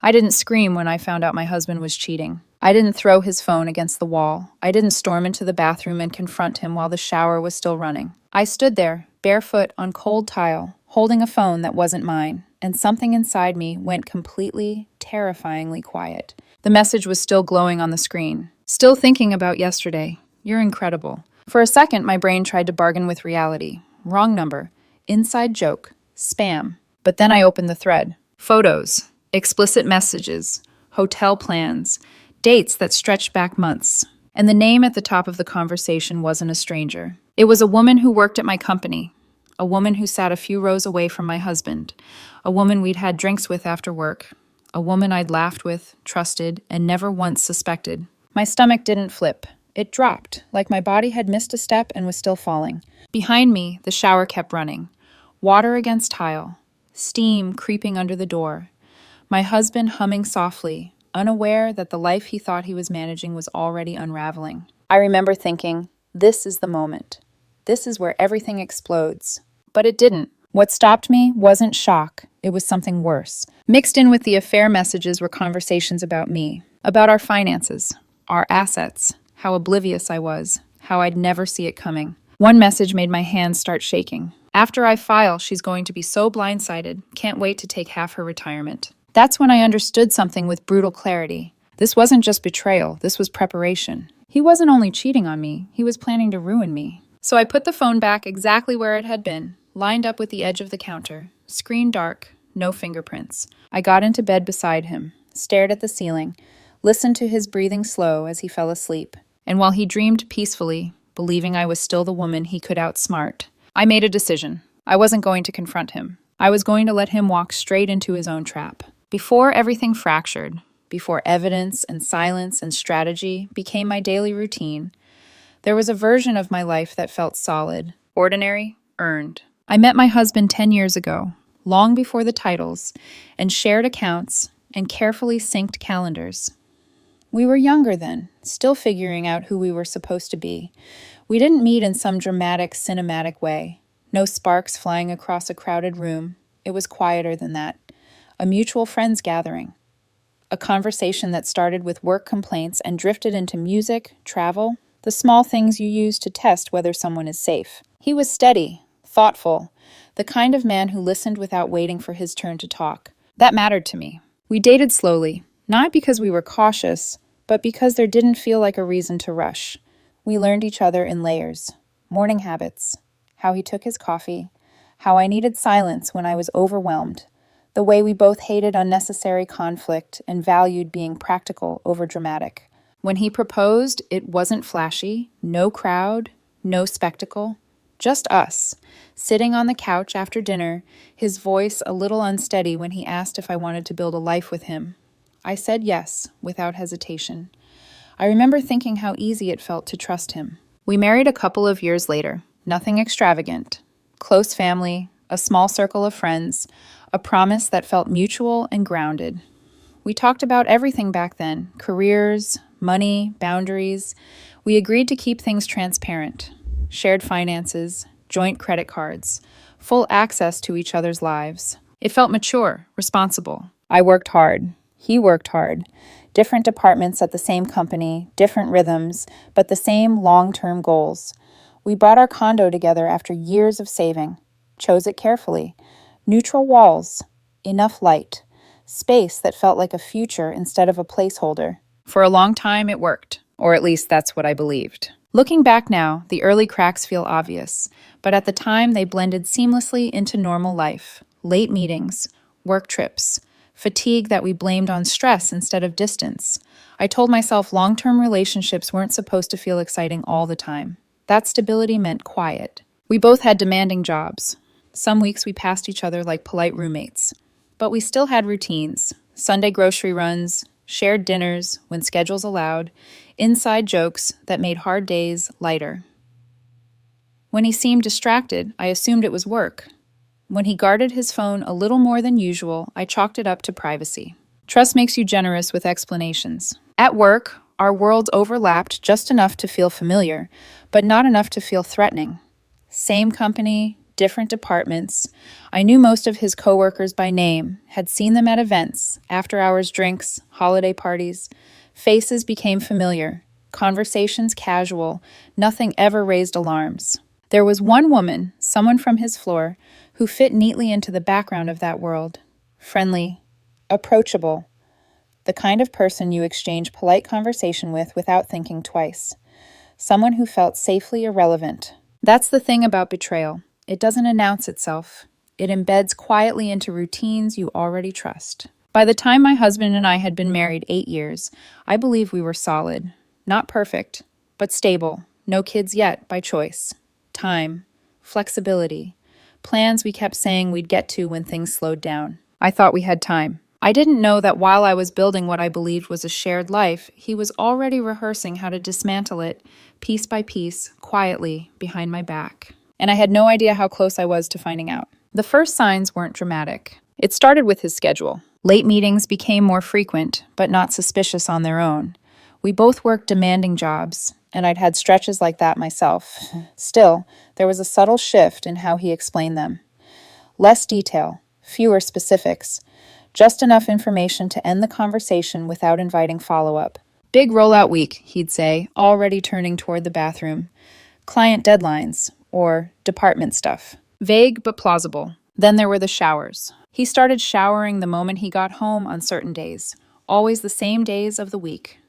I didn't scream when I found out my husband was cheating. I didn't throw his phone against the wall. I didn't storm into the bathroom and confront him while the shower was still running. I stood there, barefoot on cold tile, holding a phone that wasn't mine, and something inside me went completely, terrifyingly quiet. The message was still glowing on the screen. Still thinking about yesterday. You're incredible. For a second, my brain tried to bargain with reality. Wrong number. Inside joke. Spam. But then I opened the thread. Photos. Explicit messages. Hotel plans. Dates that stretched back months. And the name at the top of the conversation wasn't a stranger. It was a woman who worked at my company. A woman who sat a few rows away from my husband. A woman we'd had drinks with after work. A woman I'd laughed with, trusted, and never once suspected. My stomach didn't flip. It dropped, like my body had missed a step and was still falling. Behind me, the shower kept running. Water against tile. Steam creeping under the door. My husband humming softly, unaware that the life he thought he was managing was already unraveling. I remember thinking, this is the moment. This is where everything explodes. But it didn't. What stopped me wasn't shock. It was something worse. Mixed in with the affair messages were conversations about me, about our finances, our assets, how oblivious I was, how I'd never see it coming. One message made my hands start shaking. After I file, she's going to be so blindsided, can't wait to take half her retirement. That's when I understood something with brutal clarity. This wasn't just betrayal, this was preparation. He wasn't only cheating on me, he was planning to ruin me. So I put the phone back exactly where it had been, lined up with the edge of the counter. Screen dark, no fingerprints. I got into bed beside him, stared at the ceiling, listened to his breathing slow as he fell asleep. And while he dreamed peacefully, believing I was still the woman he could outsmart, I made a decision. I wasn't going to confront him. I was going to let him walk straight into his own trap. Before everything fractured, before evidence and silence and strategy became my daily routine, there was a version of my life that felt solid, ordinary, earned. I met my husband 10 years ago, long before the titles, and shared accounts and carefully synced calendars. We were younger then, still figuring out who we were supposed to be. We didn't meet in some dramatic, cinematic way. No sparks flying across a crowded room. It was quieter than that. A mutual friends gathering. A conversation that started with work complaints and drifted into music, travel, the small things you use to test whether someone is safe. He was steady, thoughtful, the kind of man who listened without waiting for his turn to talk. That mattered to me. We dated slowly, not because we were cautious, but because there didn't feel like a reason to rush. We learned each other in layers. Morning habits, how he took his coffee, how I needed silence when I was overwhelmed, the way we both hated unnecessary conflict and valued being practical over dramatic. When he proposed, it wasn't flashy, no crowd, no spectacle, just us, sitting on the couch after dinner, his voice a little unsteady when he asked if I wanted to build a life with him. I said yes, without hesitation. I remember thinking how easy it felt to trust him. We married a couple of years later, nothing extravagant. Close family, a small circle of friends, a promise that felt mutual and grounded. We talked about everything back then, careers, money, boundaries. We agreed to keep things transparent. Shared finances, joint credit cards, full access to each other's lives. It felt mature, responsible. I worked hard. He worked hard. Different departments at the same company, different rhythms, but the same long-term goals. We bought our condo together after years of saving. Chose it carefully. Neutral walls, enough light, space that felt like a future instead of a placeholder. For a long time, it worked, or at least that's what I believed. Looking back now, the early cracks feel obvious, but at the time they blended seamlessly into normal life. Late meetings, work trips, fatigue that we blamed on stress instead of distance. I told myself long-term relationships weren't supposed to feel exciting all the time. That stability meant quiet. We both had demanding jobs. Some weeks we passed each other like polite roommates. But we still had routines, Sunday grocery runs, shared dinners when schedules allowed, inside jokes that made hard days lighter. When he seemed distracted, I assumed it was work. When he guarded his phone a little more than usual, I chalked it up to privacy. Trust makes you generous with explanations. At work, our worlds overlapped just enough to feel familiar, but not enough to feel threatening. Same company, different departments. I knew most of his coworkers by name, had seen them at events, after-hours drinks, holiday parties. Faces became familiar, conversations casual, nothing ever raised alarms. There was one woman, someone from his floor, who fit neatly into the background of that world. Friendly, approachable, the kind of person you exchange polite conversation with without thinking twice. Someone who felt safely irrelevant. That's the thing about betrayal. It doesn't announce itself. It embeds quietly into routines you already trust. By the time my husband and I had been married 8 years, I believe we were solid. Not perfect, but stable. No kids yet, by choice. Time. Flexibility. Plans we kept saying we'd get to when things slowed down. I thought we had time. I didn't know that while I was building what I believed was a shared life, he was already rehearsing how to dismantle it, piece by piece, quietly, behind my back. And I had no idea how close I was to finding out. The first signs weren't dramatic. It started with his schedule. Late meetings became more frequent, but not suspicious on their own. We both worked demanding jobs, and I'd had stretches like that myself. Still, there was a subtle shift in how he explained them. Less detail, fewer specifics, just enough information to end the conversation without inviting follow-up. Big rollout week, he'd say, already turning toward the bathroom. Client deadlines, or department stuff. Vague but plausible. Then there were the showers. He started showering the moment he got home on certain days, always the same days of the week.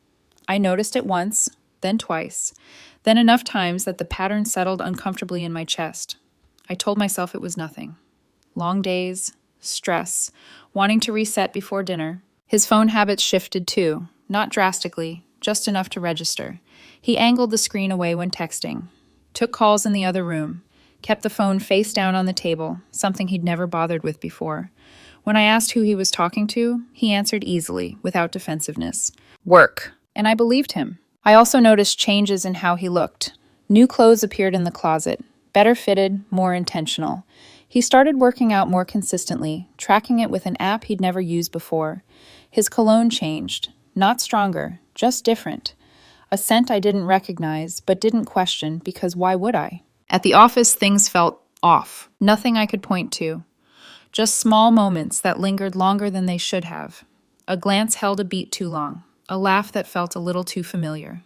I noticed it once, then twice, then enough times that the pattern settled uncomfortably in my chest. I told myself it was nothing. Long days, stress, wanting to reset before dinner. His phone habits shifted too, not drastically, just enough to register. He angled the screen away when texting, took calls in the other room, kept the phone face down on the table, something he'd never bothered with before. When I asked who he was talking to, he answered easily, without defensiveness. Work. And I believed him. I also noticed changes in how he looked. New clothes appeared in the closet, better fitted, more intentional. He started working out more consistently, tracking it with an app he'd never used before. His cologne changed. Not stronger, just different. A scent I didn't recognize, but didn't question, because why would I? At the office, things felt off. Nothing I could point to. Just small moments that lingered longer than they should have. A glance held a beat too long. A laugh that felt a little too familiar.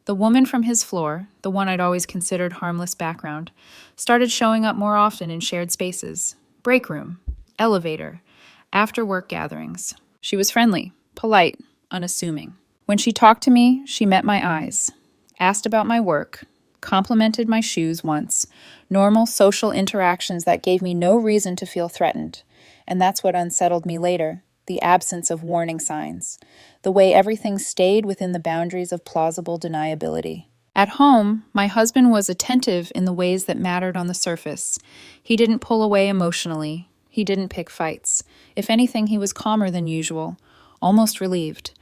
The woman from his floor, the one I'd always considered harmless background, started showing up more often in shared spaces. Break room, elevator, after-work gatherings. She was friendly, polite, unassuming. When she talked to me, she met my eyes, asked about my work, complimented my shoes once, normal social interactions that gave me no reason to feel threatened. And that's what unsettled me later, the absence of warning signs, the way everything stayed within the boundaries of plausible deniability. At home, my husband was attentive in the ways that mattered on the surface. He didn't pull away emotionally. He didn't pick fights. If anything, he was calmer than usual, almost relieved,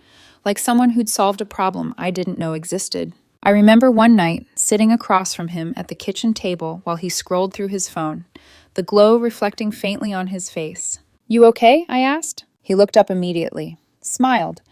like someone who'd solved a problem I didn't know existed. I remember one night, sitting across from him at the kitchen table while he scrolled through his phone, the glow reflecting faintly on his face. "You okay?" I asked. He looked up immediately, smiled.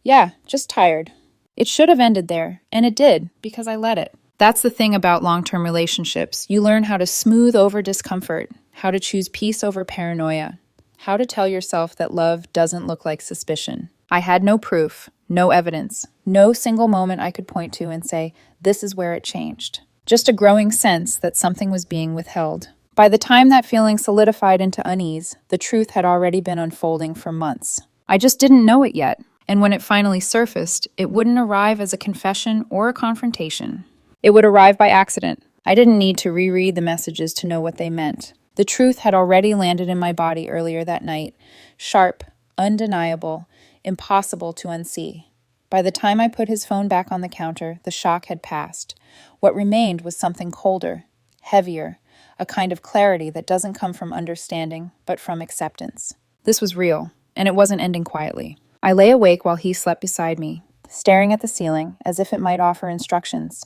"Yeah, just tired." It should have ended there, and it did, because I let it. That's the thing about long-term relationships. You learn how to smooth over discomfort, how to choose peace over paranoia, how to tell yourself that love doesn't look like suspicion. I had no proof, no evidence, no single moment I could point to and say, this is where it changed. Just a growing sense that something was being withheld. By the time that feeling solidified into unease, the truth had already been unfolding for months. I just didn't know it yet, and when it finally surfaced, it wouldn't arrive as a confession or a confrontation. It would arrive by accident. I didn't need to reread the messages to know what they meant. The truth had already landed in my body earlier that night, sharp, undeniable, impossible to unsee. By the time I put his phone back on the counter, the shock had passed. What remained was something colder, heavier, a kind of clarity that doesn't come from understanding, but from acceptance. This was real, and it wasn't ending quietly. I lay awake while he slept beside me, staring at the ceiling as if it might offer instructions.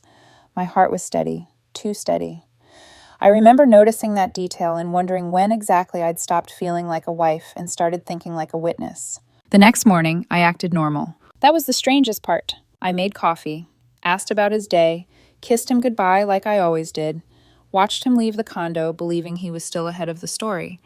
My heart was steady, too steady. I remember noticing that detail and wondering when exactly I'd stopped feeling like a wife and started thinking like a witness. The next morning, I acted normal. That was the strangest part. I made coffee, asked about his day, kissed him goodbye like I always did, watched him leave the condo believing he was still ahead of the story.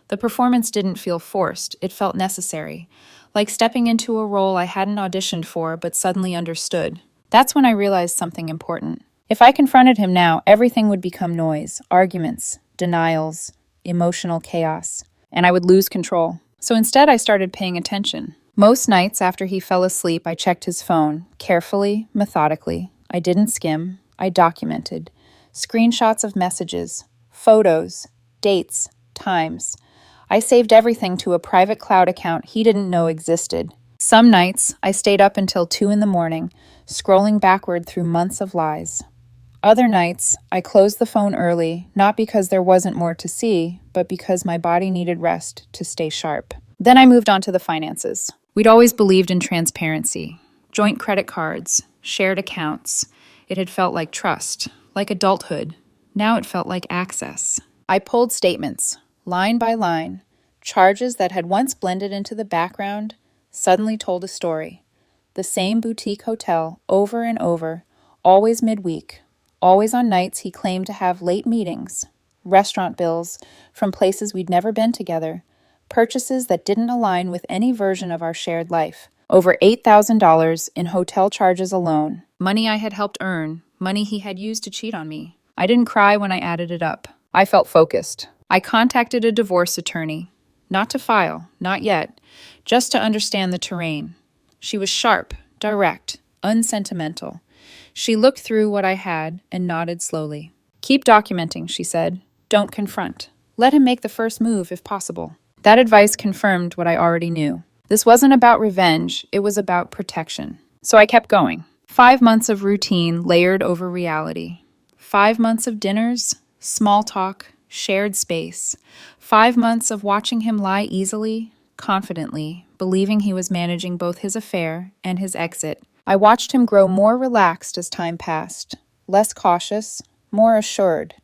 The performance didn't feel forced, it felt necessary, like stepping into a role I hadn't auditioned for but suddenly understood. That's when I realized something important. If I confronted him now, everything would become noise, arguments, denials, emotional chaos, and I would lose control. So instead, I started paying attention. Most nights after he fell asleep, I checked his phone, carefully, methodically. I didn't skim, I documented. Screenshots of messages, photos, dates, times. I saved everything to a private cloud account he didn't know existed. Some nights, I stayed up until 2 in the morning, scrolling backward through months of lies. Other nights, I closed the phone early, not because there wasn't more to see, but because my body needed rest to stay sharp. Then I moved on to the finances. We'd always believed in transparency. Joint credit cards, shared accounts. It had felt like trust, like adulthood. Now it felt like access. I pulled statements, line by line. Charges that had once blended into the background suddenly told a story. The same boutique hotel, over and over, always midweek, always on nights he claimed to have late meetings, restaurant bills from places we'd never been together, purchases that didn't align with any version of our shared life. Over $8,000 in hotel charges alone. Money I had helped earn, money he had used to cheat on me. I didn't cry when I added it up. I felt focused. I contacted a divorce attorney. Not to file, not yet, just to understand the terrain. She was sharp, direct, unsentimental. She looked through what I had and nodded slowly. Keep documenting, she said. Don't confront. Let him make the first move if possible. That advice confirmed what I already knew. This wasn't about revenge, it was about protection. So I kept going. 5 months of routine layered over reality. 5 months of dinners, small talk, shared space. 5 months of watching him lie easily, confidently, believing he was managing both his affair and his exit. I watched him grow more relaxed as time passed, less cautious, more assured,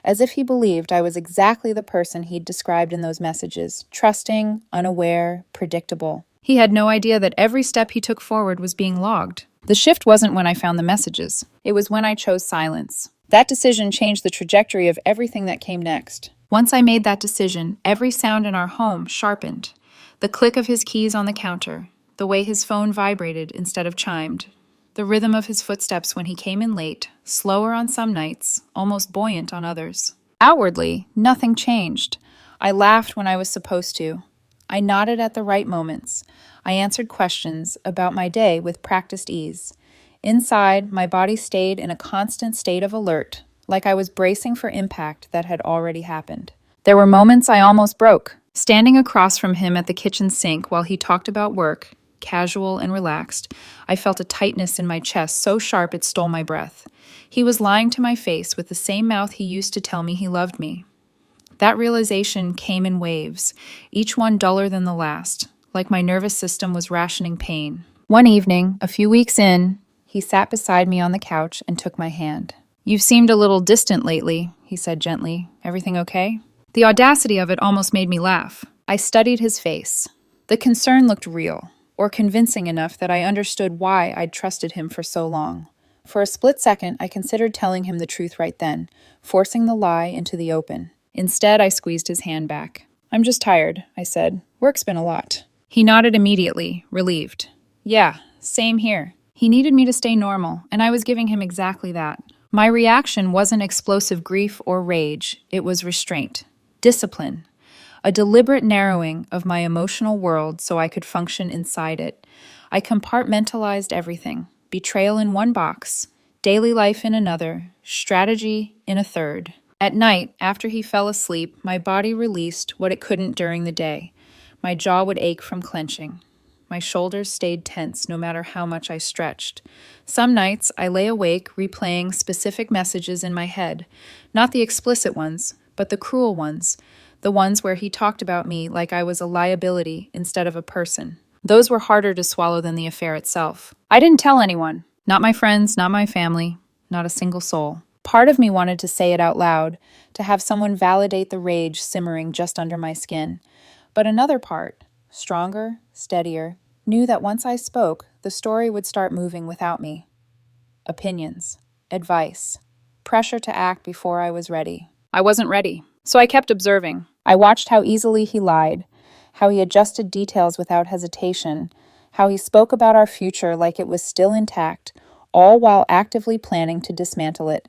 as if he believed I was exactly the person he'd described in those messages, trusting, unaware, predictable. He had no idea that every step he took forward was being logged. The shift wasn't when I found the messages. It was when I chose silence. That decision changed the trajectory of everything that came next. Once I made that decision, every sound in our home sharpened. The click of his keys on the counter, the way his phone vibrated instead of chimed, the rhythm of his footsteps when he came in late, slower on some nights, almost buoyant on others. Outwardly, nothing changed. I laughed when I was supposed to. I nodded at the right moments. I answered questions about my day with practiced ease. Inside, my body stayed in a constant state of alert, like I was bracing for impact that had already happened. There were moments I almost broke. Standing across from him at the kitchen sink while he talked about work, casual and relaxed, I felt a tightness in my chest so sharp it stole my breath. He was lying to my face with the same mouth he used to tell me he loved me. That realization came in waves, each one duller than the last, like my nervous system was rationing pain. One evening, a few weeks in, he sat beside me on the couch and took my hand. "You've seemed a little distant lately," he said gently. "Everything okay?" The audacity of it almost made me laugh. I studied his face. The concern looked real, or convincing enough that I understood why I'd trusted him for so long. For a split second, I considered telling him the truth right then, forcing the lie into the open. Instead, I squeezed his hand back. "I'm just tired," I said. "Work's been a lot." He nodded immediately, relieved. "Yeah, same here." He needed me to stay normal, and I was giving him exactly that. My reaction wasn't explosive grief or rage, it was restraint, discipline, a deliberate narrowing of my emotional world so I could function inside it. I compartmentalized everything, betrayal in one box, daily life in another, strategy in a third. At night, after he fell asleep, my body released what it couldn't during the day. My jaw would ache from clenching. My shoulders stayed tense no matter how much I stretched. Some nights, I lay awake replaying specific messages in my head, not the explicit ones, but the cruel ones, the ones where he talked about me like I was a liability instead of a person. Those were harder to swallow than the affair itself. I didn't tell anyone, not my friends, not my family, not a single soul. Part of me wanted to say it out loud, to have someone validate the rage simmering just under my skin. But another part, stronger, steadier, knew that once I spoke, the story would start moving without me. Opinions, advice, pressure to act before I was ready. I wasn't ready, so I kept observing. I watched how easily he lied, how he adjusted details without hesitation, how he spoke about our future like it was still intact, all while actively planning to dismantle it.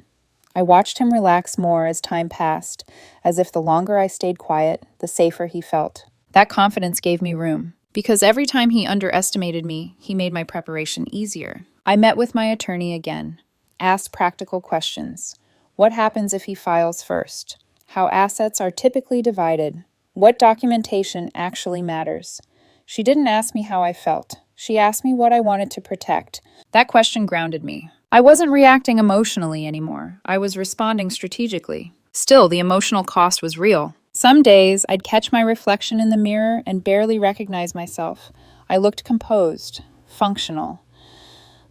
I watched him relax more as time passed, as if the longer I stayed quiet, the safer he felt. That confidence gave me room, because every time he underestimated me, he made my preparation easier. I met with my attorney again, asked practical questions. What happens if he files first? How assets are typically divided? What documentation actually matters? She didn't ask me how I felt. She asked me what I wanted to protect. That question grounded me. I wasn't reacting emotionally anymore. I was responding strategically. Still, the emotional cost was real. Some days, I'd catch my reflection in the mirror and barely recognize myself. I looked composed, functional.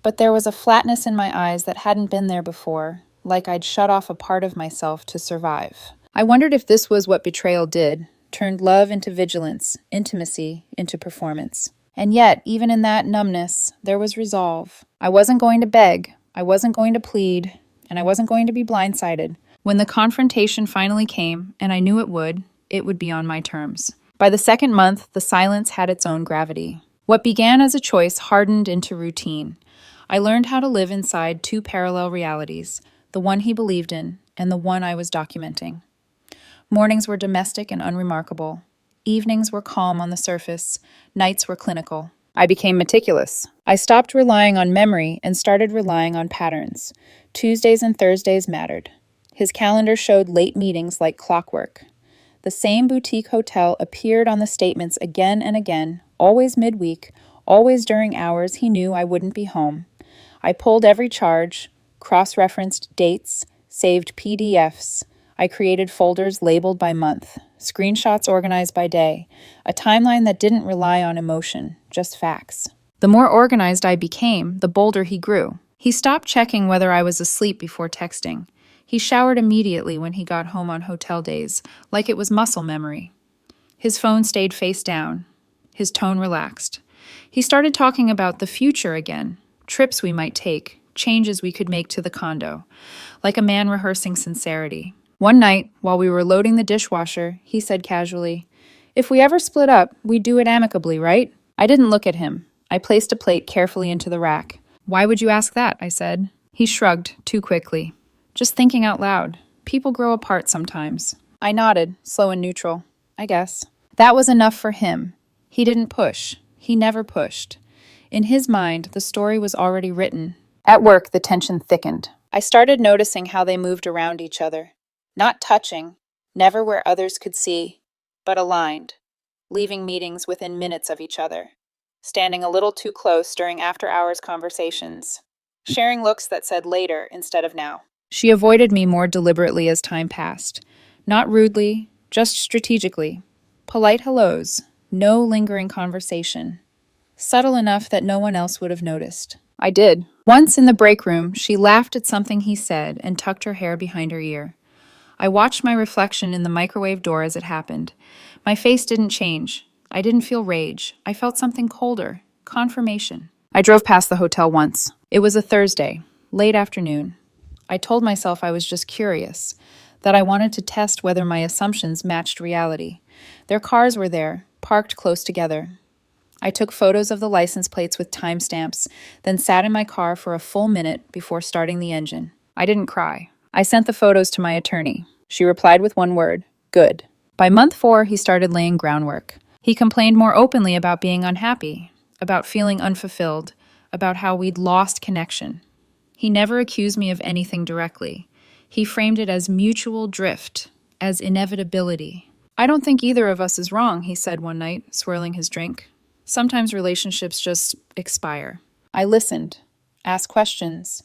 But there was a flatness in my eyes that hadn't been there before, like I'd shut off a part of myself to survive. I wondered if this was what betrayal did, turned love into vigilance, intimacy into performance. And yet, even in that numbness, there was resolve. I wasn't going to beg, I wasn't going to plead, and I wasn't going to be blindsided. When the confrontation finally came, and I knew it would be on my terms. By the second month, the silence had its own gravity. What began as a choice hardened into routine. I learned how to live inside two parallel realities, the one he believed in and the one I was documenting. Mornings were domestic and unremarkable. Evenings were calm on the surface. Nights were clinical. I became meticulous. I stopped relying on memory and started relying on patterns. Tuesdays and Thursdays mattered. His calendar showed late meetings like clockwork. The same boutique hotel appeared on the statements again and again, always midweek, always during hours he knew I wouldn't be home. I pulled every charge, cross-referenced dates, saved PDFs. I created folders labeled by month, screenshots organized by day, a timeline that didn't rely on emotion, just facts. The more organized I became, the bolder he grew. He stopped checking whether I was asleep before texting. He showered immediately when he got home on hotel days, like it was muscle memory. His phone stayed face down. His tone relaxed. He started talking about the future again, trips we might take, changes we could make to the condo, like a man rehearsing sincerity. One night, while we were loading the dishwasher, he said casually, "If we ever split up, we'd do it amicably, right?" I didn't look at him. I placed a plate carefully into the rack. "Why would you ask that?" I said. He shrugged too quickly. "Just thinking out loud. People grow apart sometimes." I nodded, slow and neutral. I guess. That was enough for him. He didn't push. He never pushed. In his mind, the story was already written. At work, the tension thickened. I started noticing how they moved around each other. Not touching, never where others could see, but aligned, leaving meetings within minutes of each other, standing a little too close during after-hours conversations, sharing looks that said later instead of now. She avoided me more deliberately as time passed. Not rudely, just strategically. Polite hellos, no lingering conversation. Subtle enough that no one else would have noticed. I did. Once in the break room, she laughed at something he said and tucked her hair behind her ear. I watched my reflection in the microwave door as it happened. My face didn't change. I didn't feel rage. I felt something colder. Confirmation. I drove past the hotel once. It was a Thursday, late afternoon. I told myself I was just curious, that I wanted to test whether my assumptions matched reality. Their cars were there, parked close together. I took photos of the license plates with timestamps, then sat in my car for a full minute before starting the engine. I didn't cry. I sent the photos to my attorney. She replied with one word, good. By month 4, he started laying groundwork. He complained more openly about being unhappy, about feeling unfulfilled, about how we'd lost connection. He never accused me of anything directly. He framed it as mutual drift, as inevitability. "I don't think either of us is wrong," he said one night, swirling his drink. "Sometimes relationships just expire." I listened, asked questions,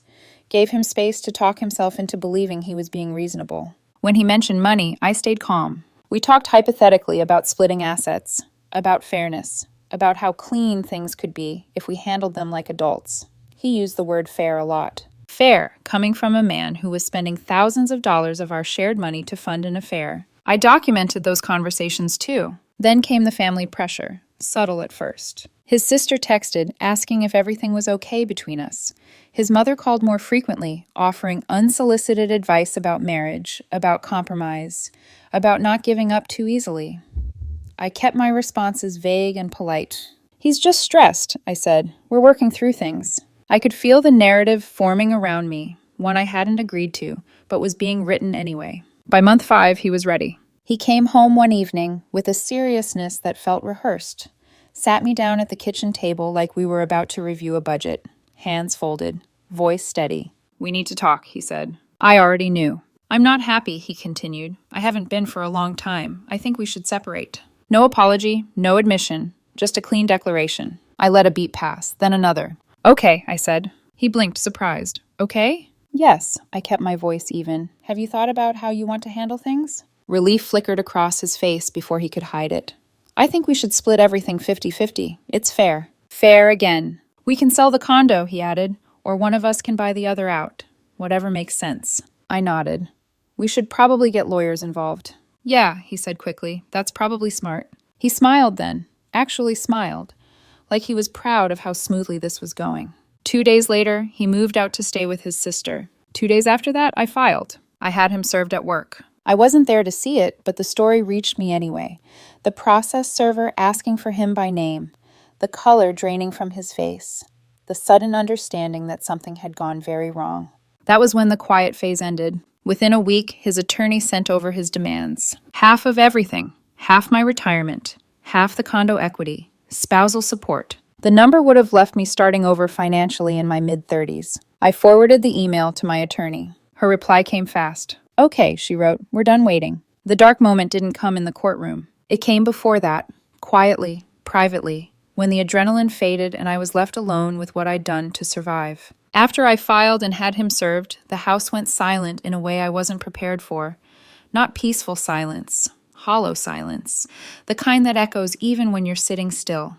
gave him space to talk himself into believing he was being reasonable. When he mentioned money, I stayed calm. We talked hypothetically about splitting assets, about fairness, about how clean things could be if we handled them like adults. He used the word fair a lot. Fair, coming from a man who was spending thousands of dollars of our shared money to fund an affair. I documented those conversations too. Then came the family pressure, subtle at first. His sister texted, asking if everything was okay between us. His mother called more frequently, offering unsolicited advice about marriage, about compromise, about not giving up too easily. I kept my responses vague and polite. "He's just stressed," I said. "We're working through things." I could feel the narrative forming around me, one I hadn't agreed to, but was being written anyway. By month 5, he was ready. He came home one evening with a seriousness that felt rehearsed, sat me down at the kitchen table like we were about to review a budget, hands folded, voice steady. "We need to talk," he said. I already knew. "I'm not happy," he continued. "I haven't been for a long time. I think we should separate." No apology, no admission, just a clean declaration. I let a beat pass, then another. "Okay," I said. He blinked, surprised. "Okay?" "Yes," I kept my voice even. "Have you thought about how you want to handle things?" Relief flickered across his face before he could hide it. "I think we should split everything 50-50. It's fair." Fair again. "We can sell the condo," he added, "or one of us can buy the other out. Whatever makes sense." I nodded. "We should probably get lawyers involved." "Yeah," he said quickly. "That's probably smart." He smiled then. Actually smiled. Like he was proud of how smoothly this was going. 2 days later, he moved out to stay with his sister. 2 days after that, I filed. I had him served at work. I wasn't there to see it, but the story reached me anyway. The process server asking for him by name. The color draining from his face. The sudden understanding that something had gone very wrong. That was when the quiet phase ended. Within a week, his attorney sent over his demands. Half of everything. Half my retirement. Half the condo equity. Spousal support. The number would have left me starting over financially in my mid-30s. I forwarded the email to my attorney. Her reply came fast. "Okay," she wrote, "we're done waiting." The dark moment didn't come in the courtroom. It came before that, quietly, privately, when the adrenaline faded and I was left alone with what I'd done to survive. After I filed and had him served, the house went silent in a way I wasn't prepared for. Not peaceful silence, hollow silence, the kind that echoes even when you're sitting still.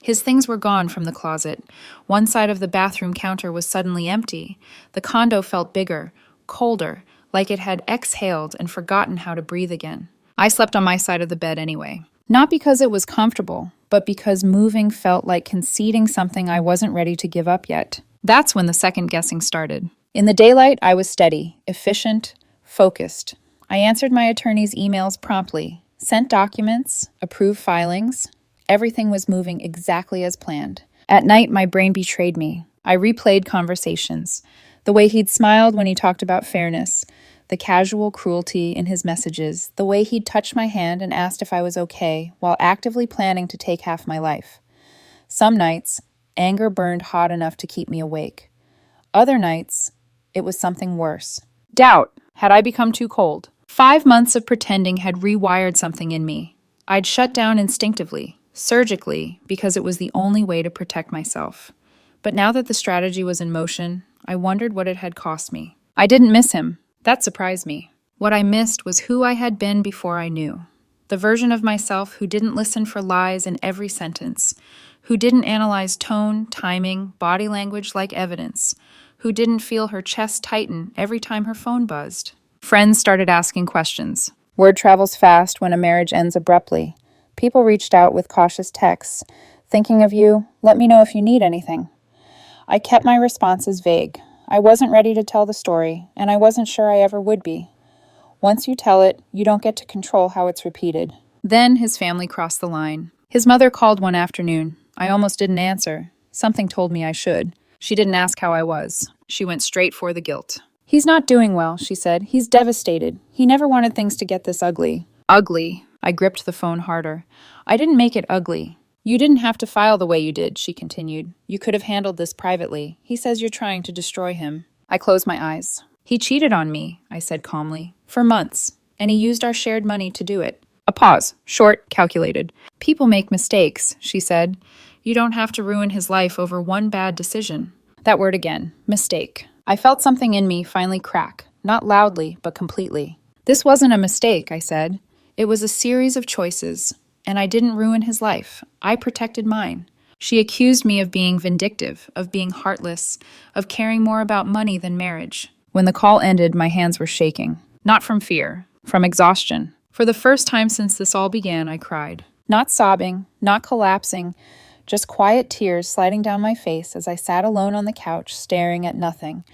His things were gone from the closet. One side of the bathroom counter was suddenly empty. The condo felt bigger, colder, like it had exhaled and forgotten how to breathe again. I slept on my side of the bed anyway. Not because it was comfortable, but because moving felt like conceding something I wasn't ready to give up yet. That's when the second guessing started. In the daylight, I was steady, efficient, focused. I answered my attorney's emails promptly, sent documents, approved filings. Everything was moving exactly as planned. At night, my brain betrayed me. I replayed conversations. The way he'd smiled when he talked about fairness, the casual cruelty in his messages, the way he'd touched my hand and asked if I was okay while actively planning to take half my life. Some nights, anger burned hot enough to keep me awake. Other nights, it was something worse. Doubt. Had I become too cold? 5 months of pretending had rewired something in me. I'd shut down instinctively, surgically, because it was the only way to protect myself. But now that the strategy was in motion, I wondered what it had cost me. I didn't miss him. That surprised me. What I missed was who I had been before I knew. The version of myself who didn't listen for lies in every sentence, who didn't analyze tone, timing, body language like evidence, who didn't feel her chest tighten every time her phone buzzed. Friends started asking questions. Word travels fast when a marriage ends abruptly. People reached out with cautious texts. "Thinking of you, let me know if you need anything." I kept my responses vague. I wasn't ready to tell the story, and I wasn't sure I ever would be. Once you tell it, you don't get to control how it's repeated. Then his family crossed the line. His mother called one afternoon. I almost didn't answer. Something told me I should. She didn't ask how I was. She went straight for the guilt. "He's not doing well," she said. "He's devastated. He never wanted things to get this ugly." Ugly. I gripped the phone harder. "I didn't make it ugly. You didn't have to file the way you did," she continued. "You could have handled this privately. He says you're trying to destroy him." I closed my eyes. "He cheated on me," I said calmly, "for months, and he used our shared money to do it." A pause, short, calculated. "People make mistakes," she said. "You don't have to ruin his life over one bad decision." That word again, mistake. I felt something in me finally crack, not loudly, but completely. "This wasn't a mistake," I said. "It was a series of choices, and I didn't ruin his life. I protected mine." She accused me of being vindictive, of being heartless, of caring more about money than marriage. When the call ended, my hands were shaking. Not from fear, from exhaustion. For the first time since this all began, I cried. Not sobbing, not collapsing, just quiet tears sliding down my face as I sat alone on the couch staring at nothing.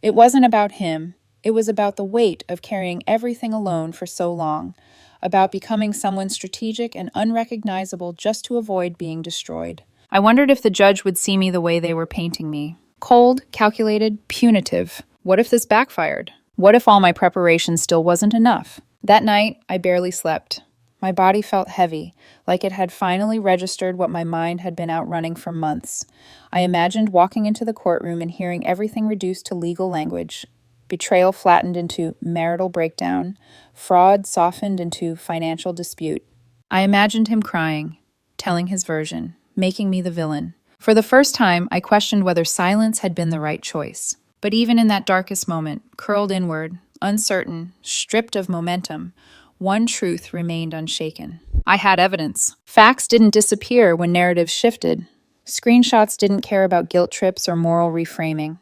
It wasn't about him. It was about the weight of carrying everything alone for so long, about becoming someone strategic and unrecognizable just to avoid being destroyed. I wondered if the judge would see me the way they were painting me. Cold, calculated, punitive. What if this backfired? What if all my preparation still wasn't enough? That night, I barely slept. My body felt heavy, like it had finally registered what my mind had been outrunning for months. I imagined walking into the courtroom and hearing everything reduced to legal language. Betrayal flattened into marital breakdown, fraud softened into financial dispute. I imagined him crying, telling his version, making me the villain. For the first time, I questioned whether silence had been the right choice. But even in that darkest moment, curled inward, uncertain, stripped of momentum, one truth remained unshaken. I had evidence. Facts didn't disappear when narratives shifted. Screenshots didn't care about guilt trips or moral reframing.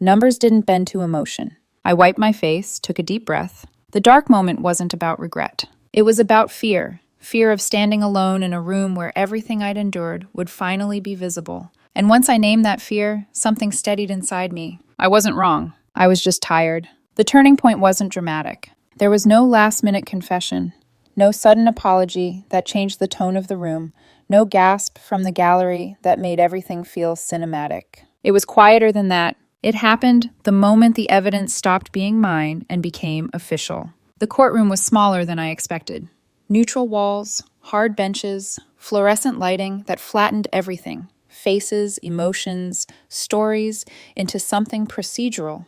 Numbers didn't bend to emotion. I wiped my face, took a deep breath. The dark moment wasn't about regret. It was about fear. Fear of standing alone in a room where everything I'd endured would finally be visible. And once I named that fear, something steadied inside me. I wasn't wrong. I was just tired. The turning point wasn't dramatic. There was no last-minute confession, no sudden apology that changed the tone of the room, no gasp from the gallery that made everything feel cinematic. It was quieter than that. It happened the moment the evidence stopped being mine and became official. The courtroom was smaller than I expected. Neutral walls, hard benches, fluorescent lighting that flattened everything. Faces, emotions, stories into something procedural.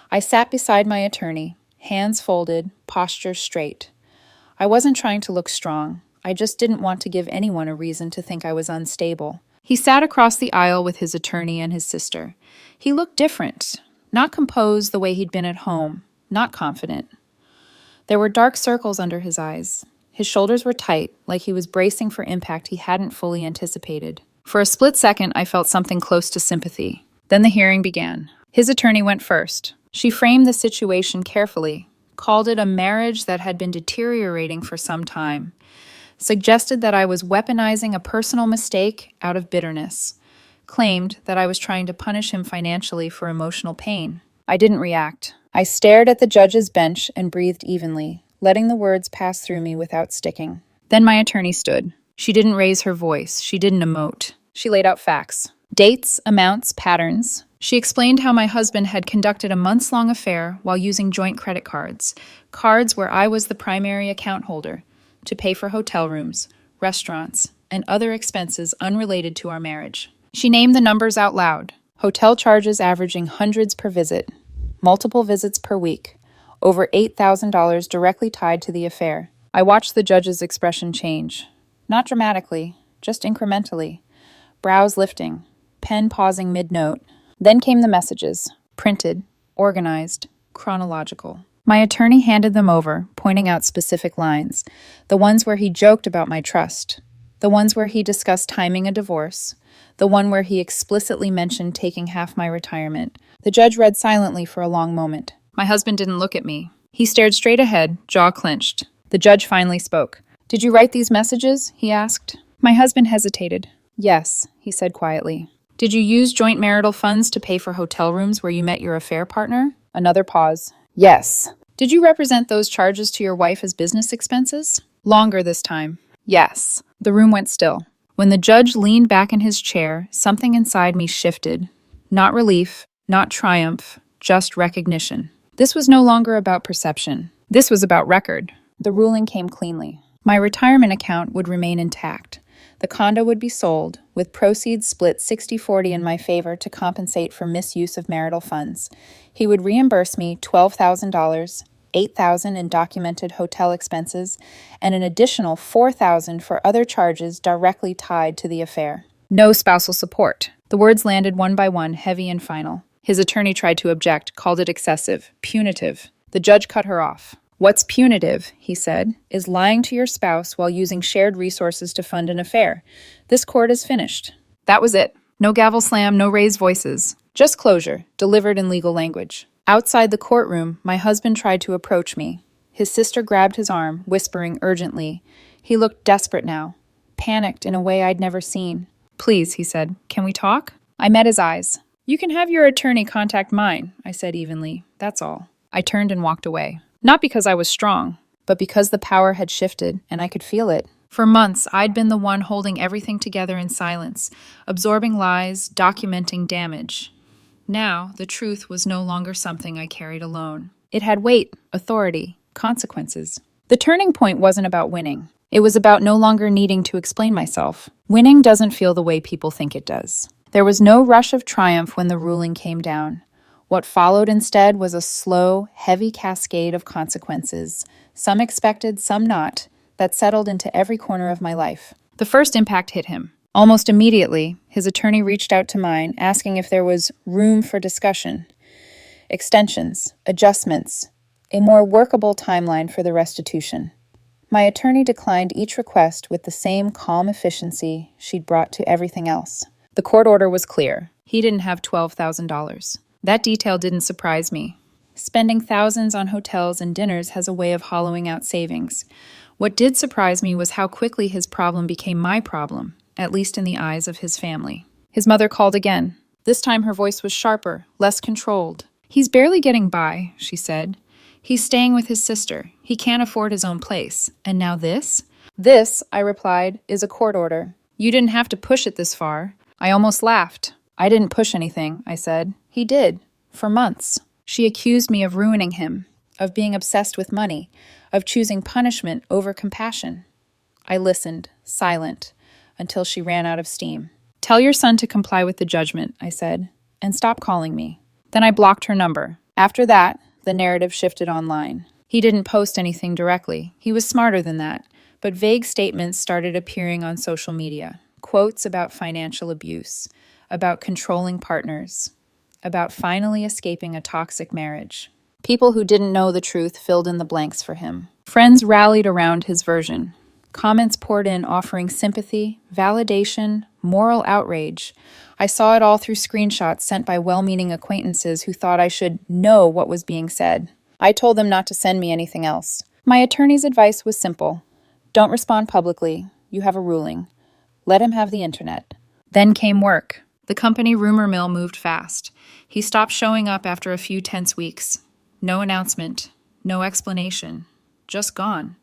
I sat beside my attorney, hands folded, posture straight. I wasn't trying to look strong. I just didn't want to give anyone a reason to think I was unstable. He sat across the aisle with his attorney and his sister. He looked different, not composed the way he'd been at home, not confident. There were dark circles under his eyes. His shoulders were tight, like he was bracing for impact he hadn't fully anticipated. For a split second, I felt something close to sympathy. Then the hearing began. His attorney went first. She framed the situation carefully, called it a marriage that had been deteriorating for some time, suggested that I was weaponizing a personal mistake out of bitterness, claimed that I was trying to punish him financially for emotional pain. I didn't react. I stared at the judge's bench and breathed evenly, letting the words pass through me without sticking. Then my attorney stood. She didn't raise her voice. She didn't emote. She laid out facts. Dates, amounts, patterns. She explained how my husband had conducted a months-long affair while using joint credit cards, cards where I was the primary account holder, to pay for hotel rooms, restaurants, and other expenses unrelated to our marriage. She named the numbers out loud. Hotel charges averaging hundreds per visit, multiple visits per week, over $8,000 directly tied to the affair. I watched the judge's expression change. Not dramatically, just incrementally. Brows lifting, pen pausing mid-note. Then came the messages, printed, organized, chronological. My attorney handed them over, pointing out specific lines, the ones where he joked about my trust, the ones where he discussed timing a divorce, the one where he explicitly mentioned taking half my retirement. The judge read silently for a long moment. My husband didn't look at me. He stared straight ahead, jaw clenched. The judge finally spoke. "Did you write these messages?" he asked. My husband hesitated. "Yes," he said quietly. "Did you use joint marital funds to pay for hotel rooms where you met your affair partner?" Another pause. "Yes." "Did you represent those charges to your wife as business expenses?" Longer this time. "Yes." The room went still. When the judge leaned back in his chair, something inside me shifted. Not relief, not triumph, just recognition. This was no longer about perception. This was about record. The ruling came cleanly. My retirement account would remain intact. The condo would be sold, with proceeds split 60-40 in my favor to compensate for misuse of marital funds. He would reimburse me $12,000, $8,000 in documented hotel expenses, and an additional $4,000 for other charges directly tied to the affair. No spousal support. The words landed one by one, heavy and final. His attorney tried to object, called it excessive, punitive. The judge cut her off. "What's punitive," he said, "is lying to your spouse while using shared resources to fund an affair. This court is finished." That was it. No gavel slam, no raised voices. Just closure, delivered in legal language. Outside the courtroom, my husband tried to approach me. His sister grabbed his arm, whispering urgently. He looked desperate now. panicked in a way I'd never seen. "Please," he said, "can we talk?" I met his eyes. "You can have your attorney contact mine," I said evenly. "That's all." I turned and walked away. Not because I was strong, but because the power had shifted, and I could feel it. For months, I'd been the one holding everything together in silence, absorbing lies, documenting damage. Now, the truth was no longer something I carried alone. It had weight, authority, consequences. The turning point wasn't about winning. It was about no longer needing to explain myself. Winning doesn't feel the way people think it does. There was no rush of triumph when the ruling came down. What followed instead was a slow, heavy cascade of consequences, some expected, some not, that settled into every corner of my life. The first impact hit him. Almost immediately, his attorney reached out to mine, asking if there was room for discussion, extensions, adjustments, a more workable timeline for the restitution. My attorney declined each request with the same calm efficiency she'd brought to everything else. The court order was clear. He didn't have $12,000. That detail didn't surprise me. Spending thousands on hotels and dinners has a way of hollowing out savings. What did surprise me was how quickly his problem became my problem, at least in the eyes of his family. His mother called again. This time her voice was sharper, less controlled. "He's barely getting by," she said. "He's staying with his sister. He can't afford his own place. And now this?" "This," I replied, "is a court order. You didn't have to push it this far." I almost laughed. "I didn't push anything," I said. "He did. For months." She accused me of ruining him, of being obsessed with money, of choosing punishment over compassion. I listened, silent, until she ran out of steam. "Tell your son to comply with the judgment," I said, "and stop calling me." Then I blocked her number. After that, the narrative shifted online. He didn't post anything directly. He was smarter than that, but vague statements started appearing on social media. Quotes about financial abuse, about controlling partners, about finally escaping a toxic marriage. People who didn't know the truth filled in the blanks for him. Friends rallied around his version. Comments poured in offering sympathy, validation, moral outrage. I saw it all through screenshots sent by well-meaning acquaintances who thought I should know what was being said. I told them not to send me anything else. My attorney's advice was simple. Don't respond publicly. You have a ruling. Let him have the internet. Then came work. The company rumor mill moved fast. He stopped showing up after a few tense weeks. No announcement, no explanation, just gone.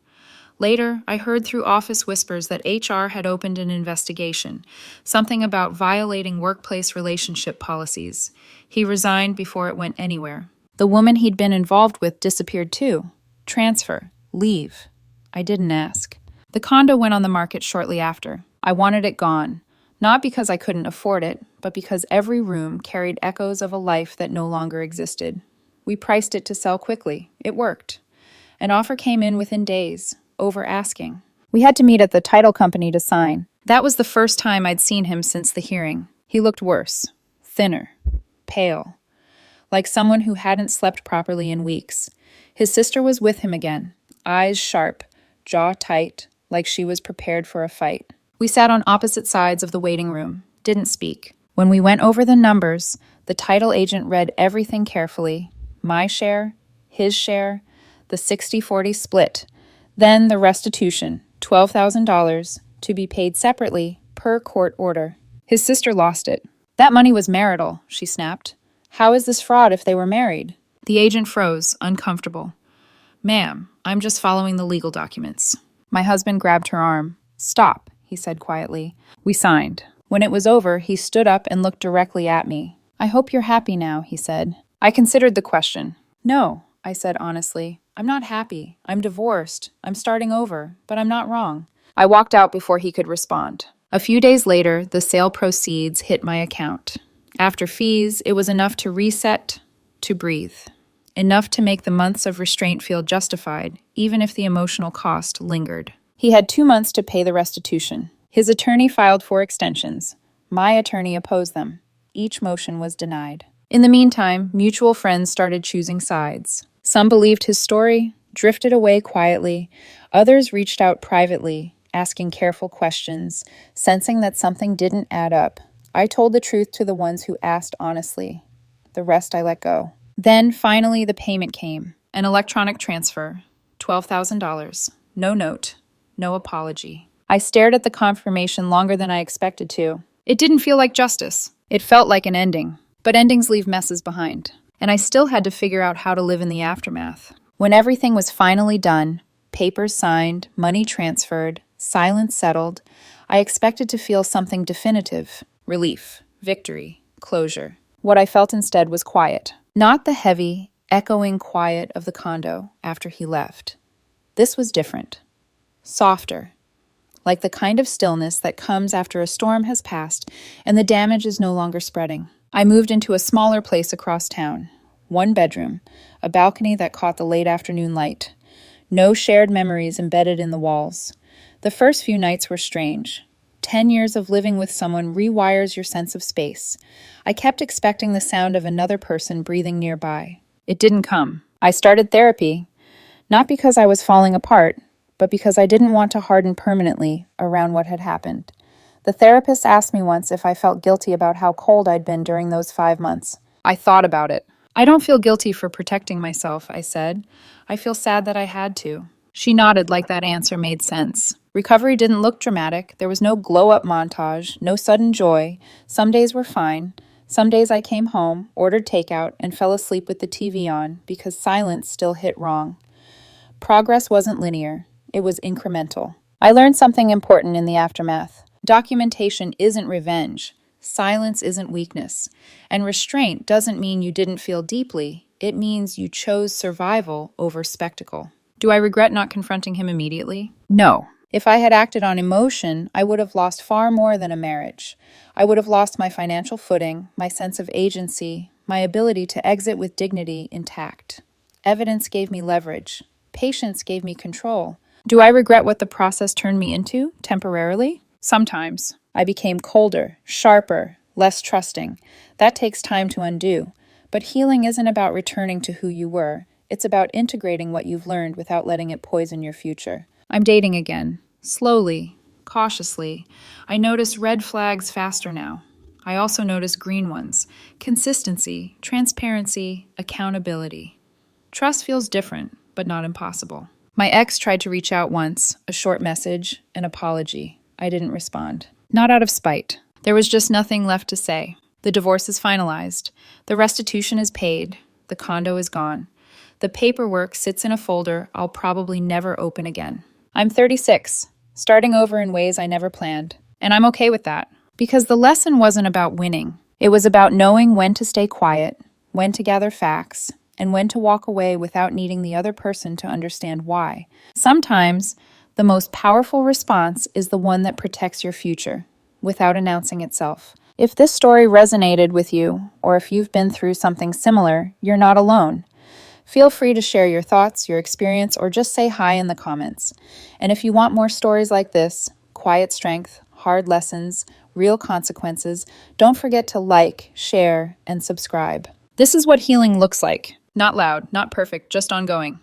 Later, I heard through office whispers that HR had opened an investigation, something about violating workplace relationship policies. He resigned before it went anywhere. The woman he'd been involved with disappeared too. Transfer, leave. I didn't ask. The condo went on the market shortly after. I wanted it gone. Not because I couldn't afford it, but because every room carried echoes of a life that no longer existed. We priced it to sell quickly. It worked. An offer came in within days, over asking. We had to meet at the title company to sign. That was the first time I'd seen him since the hearing. He looked worse, thinner, pale, like someone who hadn't slept properly in weeks. His sister was with him again, eyes sharp, jaw tight, like she was prepared for a fight. We sat on opposite sides of the waiting room, didn't speak. When we went over the numbers, the title agent read everything carefully. My share, his share, the 60-40 split. Then the restitution, $12,000, to be paid separately per court order. His sister lost it. That money was marital, she snapped. How is this fraud if they were married? The agent froze, uncomfortable. Ma'am, I'm just following the legal documents. My husband grabbed her arm. Stop, he said quietly. We signed. When it was over, he stood up and looked directly at me. I hope you're happy now, he said. I considered the question. No, I said honestly. I'm not happy. I'm divorced. I'm starting over, but I'm not wrong. I walked out before he could respond. A few days later, the sale proceeds hit my account. After fees, it was enough to reset, to breathe. Enough to make the months of restraint feel justified, even if the emotional cost lingered. He had 2 months to pay the restitution. His attorney filed for extensions. My attorney opposed them. Each motion was denied. In the meantime, mutual friends started choosing sides. Some believed his story, drifted away quietly. Others reached out privately, asking careful questions, sensing that something didn't add up. I told the truth to the ones who asked honestly. The rest I let go. Then, finally, the payment came. An electronic transfer. $12,000. No note. No apology. I stared at the confirmation longer than I expected to. It didn't feel like justice. It felt like an ending. But endings leave messes behind. And I still had to figure out how to live in the aftermath. When everything was finally done, papers signed, money transferred, silence settled, I expected to feel something definitive: relief, victory, closure. What I felt instead was quiet. Not the heavy, echoing quiet of the condo after he left. This was different. Softer. Like the kind of stillness that comes after a storm has passed and the damage is no longer spreading. I moved into a smaller place across town. One bedroom, a balcony that caught the late afternoon light. No shared memories embedded in the walls. The first few nights were strange. 10 years of living with someone rewires your sense of space. I kept expecting the sound of another person breathing nearby. It didn't come. I started therapy, not because I was falling apart, but because I didn't want to harden permanently around what had happened. The therapist asked me once if I felt guilty about how cold I'd been during those 5 months. I thought about it. I don't feel guilty for protecting myself, I said. I feel sad that I had to. She nodded like that answer made sense. Recovery didn't look dramatic. There was no glow-up montage, no sudden joy. Some days were fine. Some days I came home, ordered takeout, and fell asleep with the TV on because silence still hit wrong. Progress wasn't linear. It was incremental. I learned something important in the aftermath. Documentation isn't revenge. Silence isn't weakness. And restraint doesn't mean you didn't feel deeply. It means you chose survival over spectacle. Do I regret not confronting him immediately? No. If I had acted on emotion, I would have lost far more than a marriage. I would have lost my financial footing, my sense of agency, my ability to exit with dignity intact. Evidence gave me leverage. Patience gave me control. Do I regret what the process turned me into, temporarily? Sometimes. I became colder, sharper, less trusting. That takes time to undo. But healing isn't about returning to who you were. It's about integrating what you've learned without letting it poison your future. I'm dating again. Slowly, cautiously. I notice red flags faster now. I also notice green ones. Consistency, transparency, accountability. Trust feels different, but not impossible. My ex tried to reach out once, a short message, an apology. I didn't respond. Not out of spite. There was just nothing left to say. The divorce is finalized. The restitution is paid. The condo is gone. The paperwork sits in a folder I'll probably never open again. I'm 36, starting over in ways I never planned. And I'm okay with that. Because the lesson wasn't about winning. It was about knowing when to stay quiet, when to gather facts, and when to walk away without needing the other person to understand why. Sometimes, the most powerful response is the one that protects your future, without announcing itself. If this story resonated with you, or if you've been through something similar, you're not alone. Feel free to share your thoughts, your experience, or just say hi in the comments. And if you want more stories like this, quiet strength, hard lessons, real consequences, don't forget to like, share, and subscribe. This is what healing looks like. Not loud, not perfect, just ongoing.